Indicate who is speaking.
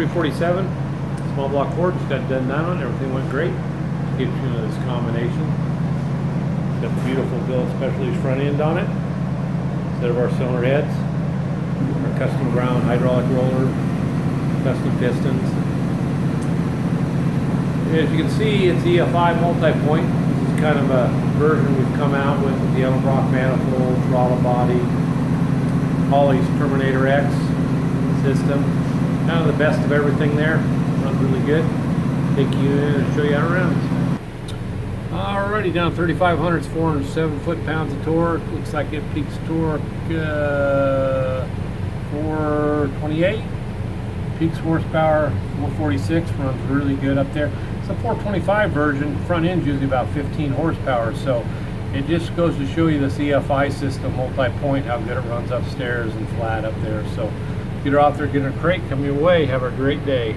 Speaker 1: 347, small block cord, just got done that one, everything went great. Gives you this combination. It's got the beautiful Billet Specialties front end on it, instead of our cylinder heads. Our custom ground hydraulic roller, custom pistons. As you can see, it's EFI multi-point. This is kind of a version we've come out with the Edelbrock manifold, throttle body, Holley's Terminator X system. Kind of the best of everything there. Runs really good. Take you in and show you how it runs. Alrighty, down 3,500, it's 407 foot-pounds of torque. Looks like it peaks torque 428. Peaks horsepower 446, runs really good up there. It's a 425 version, front end's usually about 15 horsepower, so it just goes to show you this EFI system, multi-point, how good it runs upstairs and flat up there. So get her out there, get her crate, come your way, have a great day.